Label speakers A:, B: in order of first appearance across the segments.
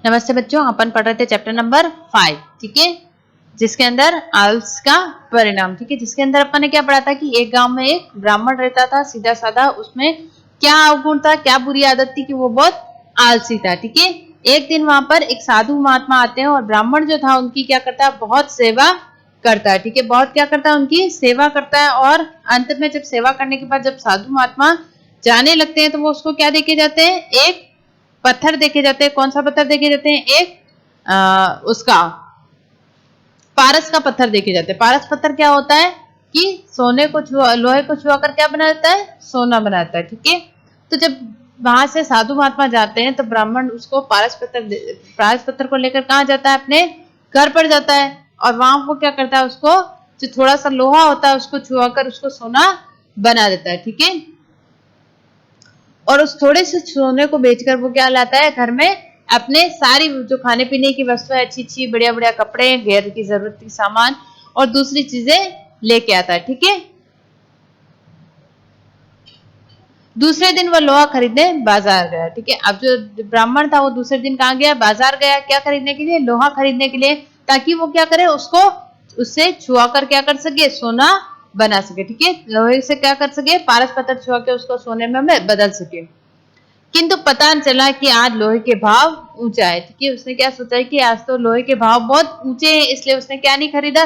A: नमस्ते बच्चों, अपन पढ़ रहे थे चैप्टर नंबर 5, ठीक है, जिसके अंदर आलस का परिणाम, ठीक है, जिसके अंदर अपन ने क्या पढ़ा था कि एक गांव में एक ब्राह्मण रहता था, सीधा साधा। उसमें क्या अवगुण था, क्या बुरी आदत थी कि वो बहुत आलसी था, ठीक है। एक दिन वहां पर एक साधु महात्मा आते हैं और ब्राह्मण जो था उनकी क्या करता है, बहुत सेवा करता है, ठीक है, बहुत क्या करता है, उनकी सेवा करता है। और अंत में जब सेवा करने के बाद जब साधु महात्मा जाने लगते हैं तो वो उसको क्या देके जाते हैं, एक पत्थर देखे जाते हैं। कौन सा पत्थर देखे जाते हैं, एक उसका पारस का पत्थर देखे जाते हैं। पारस पत्थर क्या होता है कि सोने को लोहे को छुआ कर क्या बना देता है, सोना बनाता है, ठीक है। तो जब वहां से साधु महात्मा जाते हैं तो ब्राह्मण उसको पारस पत्थर को लेकर कहाँ जाता है, अपने घर पर जाता है। और वहां वो क्या करता है, उसको जो थोड़ा सा लोहा होता है उसको छुआ कर उसको सोना बना देता है, ठीक है। और उस थोड़े से सोने को बेचकर वो क्या लाता है, घर में अपने सारी जो खाने पीने की वस्तुएं, अच्छी अच्छी बढ़िया बढ़िया कपड़े, घर की जरूरत की सामान और दूसरी चीजें लेके आता है, ठीक है। दूसरे दिन वो लोहा खरीदने बाजार गया, ठीक है। अब जो ब्राह्मण था वो दूसरे दिन कहाँ गया, बाजार गया, क्या खरीदने के लिए, लोहा खरीदने के लिए, ताकि वो क्या करे, उसको उससे छुआ कर क्या कर सके, सोना बना सके, ठीक है। लोहे से क्या कर सके, पारस पत्थर छुआ के उसको सोने में बदल सके। किंतु पता चला कि आज लोहे के भाव ऊंचा है, ठीक है। उसने क्या सोचा है कि आज तो लोहे के भाव बहुत ऊंचे हैं, इसलिए उसने क्या नहीं खरीदा,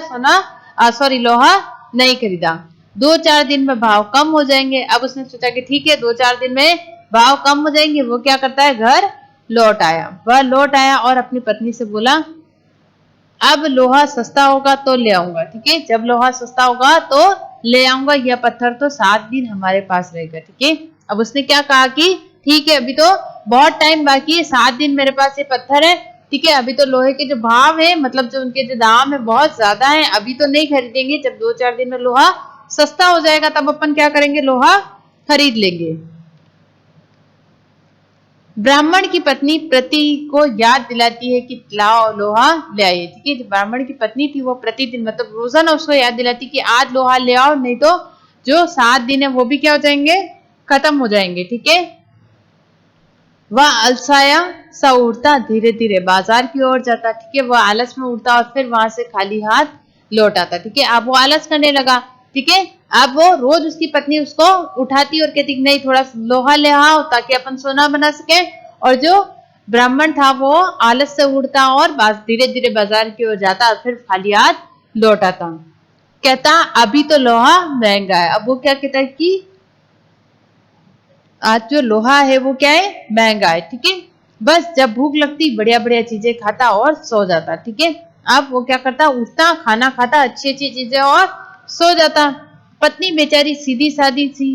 A: लोहा नहीं खरीदा। 2-4 दिन में भाव कम हो जाएंगे। अब उसने सोचा कि ठीक है, 2-4 दिन में भाव कम हो जाएंगे। वो क्या करता है, घर लौट आया। वह लौट आया और अपनी पत्नी से बोला, अब लोहा सस्ता होगा तो ले आऊंगा, ठीक है। जब लोहा सस्ता होगा तो ले आऊंगा, यह पत्थर तो 7 दिन हमारे पास रहेगा, ठीक है। अब उसने क्या कहा कि ठीक है, अभी तो बहुत टाइम बाकी है, 7 दिन मेरे पास ये पत्थर है, ठीक है। अभी तो लोहे के जो भाव है, मतलब जो उनके जो दाम है बहुत ज्यादा है, अभी तो नहीं खरीदेंगे। जब 2-4 दिन में लोहा सस्ता हो जाएगा तब अपन क्या करेंगे, लोहा खरीद लेंगे। ब्राह्मण की पत्नी प्रति को याद दिलाती है कि लाओ लोहा ले आइए, ठीक है। जो ब्राह्मण की पत्नी थी वो प्रतिदिन मतलब रोजाना उसको याद दिलाती कि आज लोहा ले आओ, नहीं तो जो 7 दिन है वो भी क्या हो जाएंगे, खत्म हो जाएंगे, ठीक है। वह अलसाया सा उड़ता धीरे धीरे बाजार की ओर जाता, ठीक है। वह आलस में उड़ता और फिर वहां से खाली हाथ लौट आता, ठीक है। अब वो आलस करने लगा, ठीक है। अब वो रोज उसकी पत्नी उसको उठाती और कहती नहीं, थोड़ा लोहा ले आओ ताकि अपन सोना बना सके। और जो ब्राह्मण था वो आलस से उड़ता और धीरे धीरे बाजार की ओर जाता और फिर खाली हाथ लौट आता। कहता अभी तो लोहा महंगा है। अब वो क्या कहता है कि आज जो लोहा है वो क्या है, महंगा है, ठीक है। बस जब भूख लगती बढ़िया बढ़िया चीजें खाता और सो जाता, ठीक है। अब वो क्या करता, उठता, खाना खाता, अच्छी अच्छी चीजें और सो जाता। पत्नी बेचारी सीधी सादी सी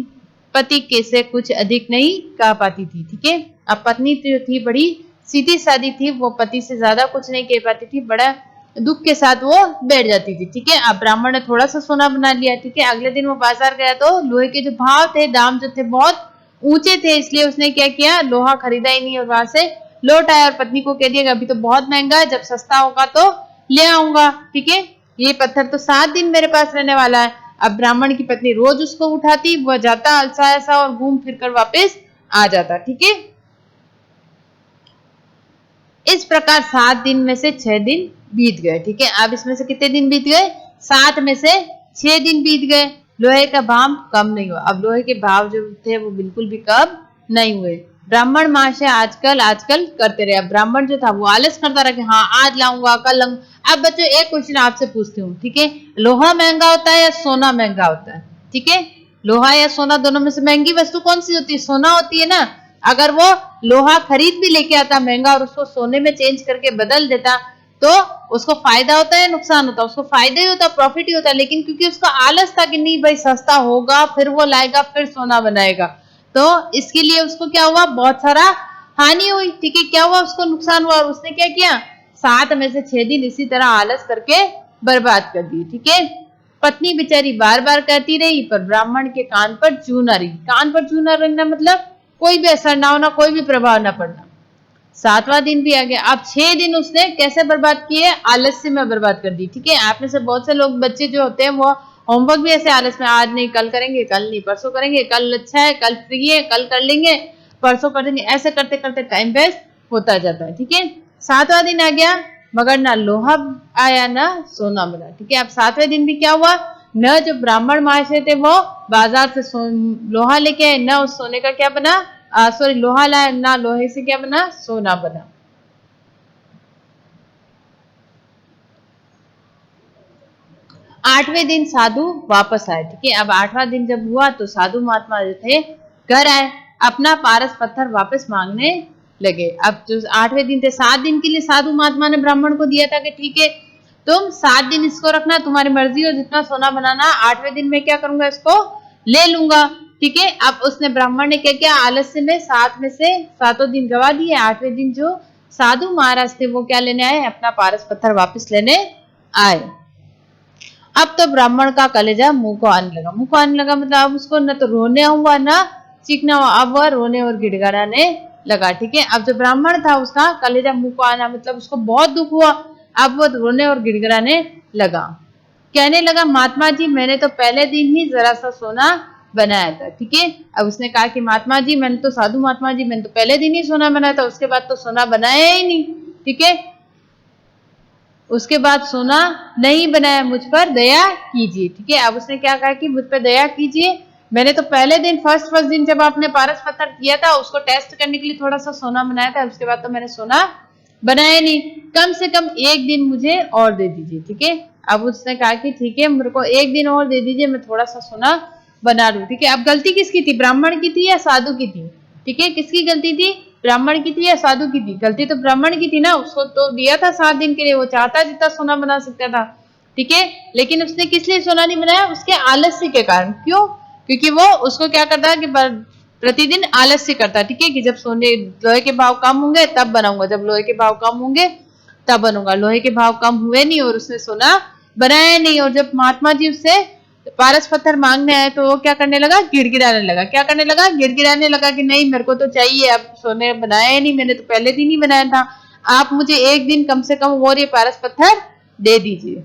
A: पति के से कुछ अधिक नहीं कह पाती थी, ठीक है। अब पत्नी जो थी बड़ी सीधी सादी थी, वो पति से ज्यादा कुछ नहीं कह पाती थी, बड़ा दुख के साथ वो बैठ जाती थी, ठीक है। अब ब्राह्मण ने थोड़ा सा सोना बना लिया, ठीक है। अगले दिन वो बाजार गया तो लोहे के जो भाव थे, दाम जो थे बहुत ऊंचे थे, इसलिए उसने क्या किया, लोहा खरीदा ही नहीं और वहां से लौट आया और पत्नी को कह दिया कि अभी तो बहुत महंगा है, जब सस्ता होगा तो ले आऊंगा, ठीक है। ये पत्थर तो 7 दिन मेरे पास रहने वाला है। अब ब्राह्मण की पत्नी रोज उसको उठाती, वह जाता अलसाया सा और घूम फिर कर वापस आ जाता, ठीक है। इस प्रकार 7 दिन में से 6 दिन बीत गए, ठीक है। अब इसमें से कितने दिन बीत गए, 7 में से 6 दिन बीत गए। लोहे का भाव कम नहीं हुआ। अब लोहे के भाव जो थे वो बिल्कुल भी कम नहीं हुए। ब्राह्मण महाशय आजकल करते रहे। अब ब्राह्मण जो था वो आलस करता रहा कि हाँ आज लाऊंगा, कल लाऊंगा। अब बच्चों एक क्वेश्चन आपसे पूछती हूँ, ठीक है। लोहा महंगा होता है या सोना महंगा होता है, ठीक है। लोहा या सोना दोनों में से महंगी वस्तु कौन सी होती है, सोना होती है ना। अगर वो लोहा खरीद भी लेके आता महंगा और उसको सोने में चेंज करके बदल देता तो उसको फायदा होता है, नुकसान होता है, उसको फायदा ही होता, प्रॉफिट ही होता। लेकिन क्योंकि उसका आलस था कि नहीं भाई सस्ता होगा, फिर वो लाएगा, फिर सोना बनाएगा, तो इसके लिए उसको क्या हुआ, बहुत सारा हानि हुई, ठीक है। क्या हुआ, उसको नुकसान हुआ। और उसने क्या किया, 7 में से 6 दिन इसी तरह आलस करके बर्बाद कर दिए, ठीक है। पत्नी बेचारी बार बार कहती रही पर ब्राह्मण के कान पर जू न रही। कान पर जू न रहना मतलब कोई भी असर ना होना, कोई भी प्रभाव ना पड़ना। 7वां दिन भी आ गया। अब 6 दिन उसने कैसे बर्बाद किए, आलस्य में बर्बाद कर दी, ठीक है। आप में से बहुत से लोग बच्चे जो होते हैं वो होमवर्क भी ऐसे आलस में, आज नहीं कल करेंगे, कल नहीं परसों करेंगे, कल अच्छा है, कल फ्री है, कल कर लेंगे, परसों कर देंगे, ऐसे करते करते टाइम वेस्ट होता जाता है, ठीक है। 7वां दिन आ गया मगर ना लोहा आया ना सोना मिला। ठीक है, अब 7वें दिन भी क्या हुआ, न जो ब्राह्मण महाशय थे वो बाजार से लोहा लेके आए, न उस सोने का क्या बना, सॉरी लोहा लाया, ना लोहे से क्या बना, सोना बना। 8वें दिन साधु वापस आए। ठीक है, अब 8वां दिन जब हुआ तो साधु महात्मा जो थे घर आए, अपना पारस पत्थर वापस मांगने लगे। अब जो 8वें दिन थे, 7 दिन के लिए साधु महात्मा ने ब्राह्मण को दिया था कि ठीक है तुम 7 दिन इसको रखना, तुम्हारी मर्जी हो जितना सोना बनाना, 8वें दिन में क्या करूंगा, इसको ले लूंगा। ठीक है, अब उसने ब्राह्मण ने क्या किया, आलस्य में 7 में से 7 दिन गवा दिए। 8वें दिन जो साधु महाराज थे वो क्या लेने आए, अपना पारस पत्थर वापस लेने आए। अब तो ब्राह्मण का कलेजा मुंह को आने लगा, मुंह को आने लगा मतलब अब उसको न तो रोने हुआ ना चीखना हुआ, अब वह रोने और गिड़गिड़ाने लगा। ठीक है, अब जो ब्राह्मण था उसका कलेजा मुंह को आना मतलब उसको बहुत दुख हुआ, अब वो रोने और गिड़गिड़ाने लगा। कहने लगा, महात्मा जी मैंने तो पहले दिन ही जरा सा सोना बनाया था। ठीक है, अब उसने कहा कि महात्मा जी मैंने तो, साधु महात्मा जी मैंने तो पहले दिन ही सोना बनाया था, उसके बाद तो सोना बनाया ही नहीं। ठीक है, उसके बाद सोना नहीं बनाया, मुझ पर दया कीजिए। ठीक है, अब उसने क्या कहा कि मुझ पर दया कीजिए, मैंने तो पहले दिन फर्स्ट दिन जब आपने पारस पत्थर किया था उसको टेस्ट करने के लिए थोड़ा सा सोना बनाया था, उसके बाद तो मैंने सोना बनाया नहीं, कम से कम 1 दिन मुझे और दे दीजिए। ठीक है, अब उसने कहा कि ठीक है मेरे को 1 दिन और दे दीजिए, मैं थोड़ा सा सोना बना लूं। ठीक है, अब गलती किसकी थी, ब्राह्मण की थी या साधु की थी। ठीक है, किसकी गलती थी, ब्राह्मण की थी या साधु की थी, गलती तो ब्राह्मण की थी ना, उसको तो दिया था 7 दिन के लिए, वो चाहता जितना सोना बना सकता था। ठीक है, लेकिन उसने किस लिए सोना नहीं बनाया, उसके आलस्य के कारण। क्यों, क्योंकि वो उसको क्या करता कि प्रतिदिन आलस्य करता। ठीक है, कि जब सोने लोहे के भाव कम होंगे तब बनाऊंगा, जब लोहे के भाव कम होंगे तब बनूंगा, लोहे के भाव कम हुए नहीं और उसने सोना बनाया नहीं। और जब महात्मा जी उससे पारस पत्थर मांगने आए तो वो क्या करने लगा, गिड़गिड़ाने लगा। क्या करने लगा, गिड़गिड़ाने लगा कि नहीं मेरे को तो चाहिए, अब सोने बनाया नहीं, मैंने तो पहले दिन ही बनाया था, आप मुझे 1 दिन कम से कम और ये पारस पत्थर दे दीजिए।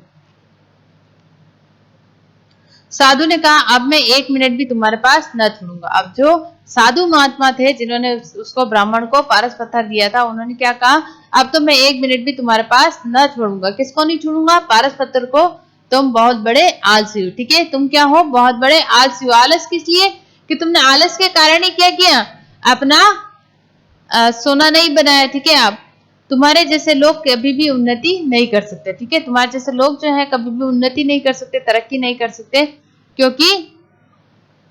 A: साधु ने कहा अब मैं 1 मिनट भी तुम्हारे पास न छोड़ूंगा। अब जो साधु महात्मा थे जिन्होंने उसको ब्राह्मण को पारस पत्थर दिया था, उन्होंने क्या कहा, अब तो मैं 1 मिनट भी तुम्हारे पास न छोड़ूंगा। किसको नहीं छोड़ूंगा, पारस पत्थर को। तुम बहुत बड़े आलसी हो। ठीक है, तुम क्या हो, बहुत बड़े आलसी हो। आलस किस लिए, कि तुमने आलस के कारण ही क्या किया, अपना सोना नहीं बनाया। ठीक है, आप तुम्हारे जैसे लोग कभी भी उन्नति नहीं कर सकते। ठीक है, तुम्हारे जैसे लोग जो है कभी भी उन्नति नहीं कर सकते, तरक्की नहीं कर सकते, क्योंकि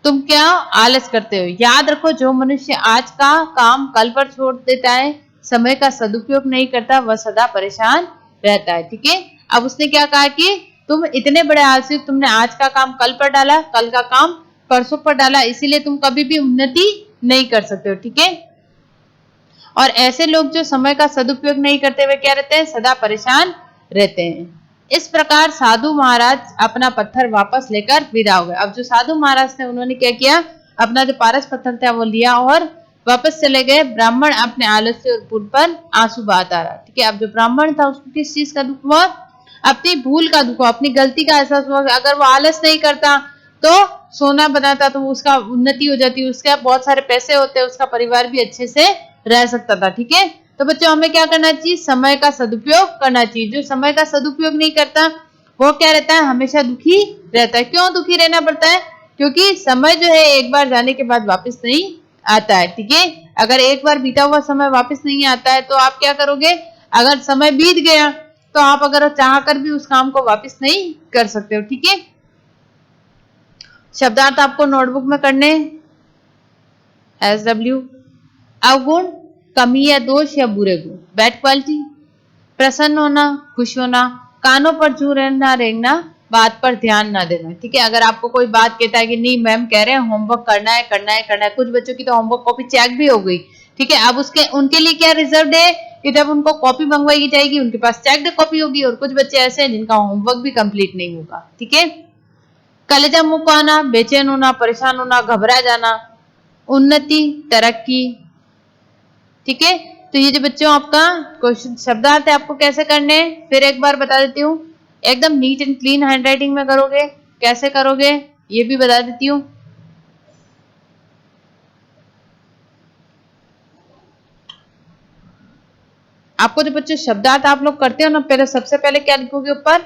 A: तुम क्या आलस करते हो। याद रखो, जो मनुष्य आज का काम कल पर छोड़ देता है, समय का सदुपयोग नहीं करता, वह सदा परेशान रहता है। ठीक है, अब उसने क्या कहा कि तुम इतने बड़े आलसी, तुमने आज का काम कल पर डाला, कल का काम परसों पर डाला, इसीलिए तुम कभी भी उन्नति नहीं कर सकते हो। ठीक है, और ऐसे लोग जो समय का सदुपयोग नहीं करते हुए क्या रहते हैं, सदा परेशान रहते हैं। इस प्रकार साधु महाराज अपना पत्थर वापस लेकर विदा हो गए। अब जो साधु महाराज थे उन्होंने क्या किया, अपना जो पारस पत्थर था वो लिया और वापस चले गए। ब्राह्मण अपने आलस्य और पुल पर आंसू बहाता रहा। ठीक है, अब जो ब्राह्मण था उसको किस चीज का दुख हुआ, अपनी भूल का दुख हुआ, अपनी गलती का एहसास हुआ। अगर वो आलस नहीं करता तो सोना बनाता तो उसका उन्नति हो जाती, उसके बहुत सारे पैसे होते, उसका परिवार भी अच्छे से रह सकता था। ठीक है, तो बच्चों हमें क्या करना चाहिए, समय का सदुपयोग करना चाहिए। जो समय का सदुपयोग नहीं करता वो क्या रहता है, हमेशा दुखी रहता है। क्यों दुखी रहना पड़ता है, क्योंकि समय जो है एक बार जाने के बाद वापस नहीं आता है। ठीक है, अगर एक बार बीता हुआ समय वापस नहीं आता है तो आप क्या करोगे, अगर समय बीत गया तो आप अगर चाह कर भी उस काम को वापस नहीं कर सकते हो। ठीक है, शब्दार्थ आपको नोटबुक में करने, SW अवगुण, कमी या दोष या बुरे गुण, बैड क्वालिटी, प्रसन्न होना, खुश होना, कानों पर जू रहना, रेंगना, बात पर ध्यान ना देना। ठीक है, अगर आपको कोई बात कहता है कि नहीं मैम कह रहे हैं होमवर्क करना है करना है करना है, कुछ बच्चों की तो होमवर्क कॉपी चेक भी हो गई। ठीक है, अब उसके उनके लिए क्या रिजर्व है कि जब उनको कॉपी मंगवाई जाएगी उनके पास चेक्ड कॉपी होगी, और कुछ बच्चे ऐसे हैं जिनका होमवर्क भी कंप्लीट नहीं होगा। ठीक है, कलेजा मुंह को आना, बेचैन होना, परेशान होना, घबरा जाना, उन्नति, तरक्की। ठीक है, तो ये जो बच्चों आपका क्वेश्चन शब्दार्थ है आपको कैसे करने हैं फिर एक बार बता देती हूँ। एकदम नीट एंड क्लीन हैंडराइटिंग में करोगे, कैसे करोगे ये भी बता देती हूँ। आपको जो बच्चों शब्दार्थ आप लोग करते हो ना, पहले सबसे पहले क्या लिखोगे ऊपर,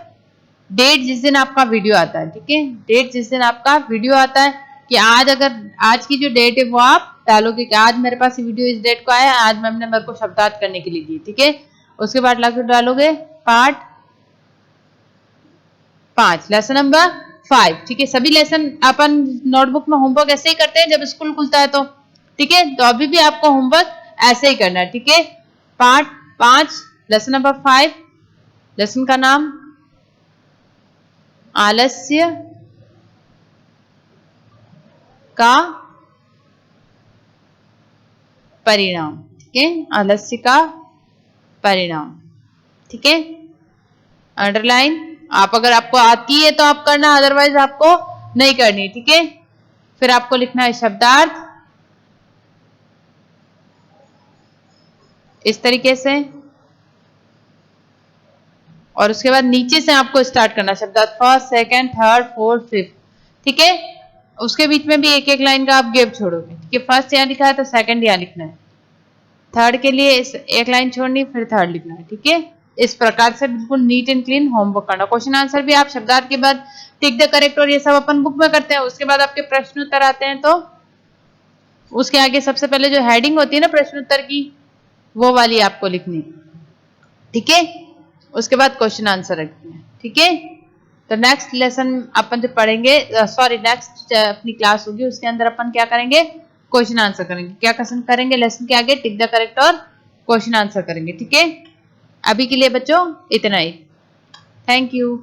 A: डेट जिस दिन आपका वीडियो आता है, ठीक है, डेट जिस दिन आपका वीडियो आता है, कि आज अगर आज की जो डेट है वो आप डालोगे कि आज मेरे पास वीडियो इस डेट को आया, आज मैम ने मेरे को शब्दार्थ करने के लिए दी, ठीक है। उसके बाद डालोगे पार्ट 5 लेसन नंबर 5, ठीक है। सभी लेसन अपन नोटबुक में होमवर्क ऐसे ही करते हैं जब स्कूल खुलता है तो, ठीक है। तो अभी भी आपको होमवर्क ऐसे ही करना है, ठीक है। पार्ट 5 लेसन नंबर 5, लेसन का नाम आलस्य का परिणाम, ठीक है, आलस्य का परिणाम, ठीक है। अंडरलाइन, आप अगर आपको आती है तो आप करना, अदरवाइज आपको नहीं करनी, ठीक है। फिर आपको लिखना है शब्दार्थ इस तरीके से, और उसके बाद नीचे से आपको स्टार्ट करना शब्दार्थ, first, second, third, fourth, fifth, ठीक है। उसके बीच में भी एक एक लाइन का आप गैप छोड़ोगे, ठीक है। फर्स्ट यहाँ लिखा है तो सेकंड यहाँ लिखना है, थर्ड के लिए एक लाइन छोड़नी, फिर थर्ड लिखना है, ठीक है। इस प्रकार से बिल्कुल नीट एंड क्लीन होमवर्क करना। क्वेश्चन आंसर भी आप शब्दार्थ के बाद टिक द करेक्ट और ये सब अपन बुक में करते हैं, उसके बाद आपके प्रश्न उत्तर आते हैं, तो उसके आगे सबसे पहले जो हेडिंग होती है ना प्रश्न उत्तर की, वो वाली आपको लिखनी, ठीक है। उसके बाद क्वेश्चन आंसर रखनी है, ठीक है। तो नेक्स्ट लेसन अपन जो पढ़ेंगे, सॉरी नेक्स्ट अपनी क्लास होगी उसके अंदर अपन क्या करेंगे, क्वेश्चन आंसर करेंगे। क्या क्वेश्चन करेंगे, लेसन के आगे टिक द करेक्ट और क्वेश्चन आंसर करेंगे, ठीक है। अभी के लिए बच्चों इतना ही, थैंक यू।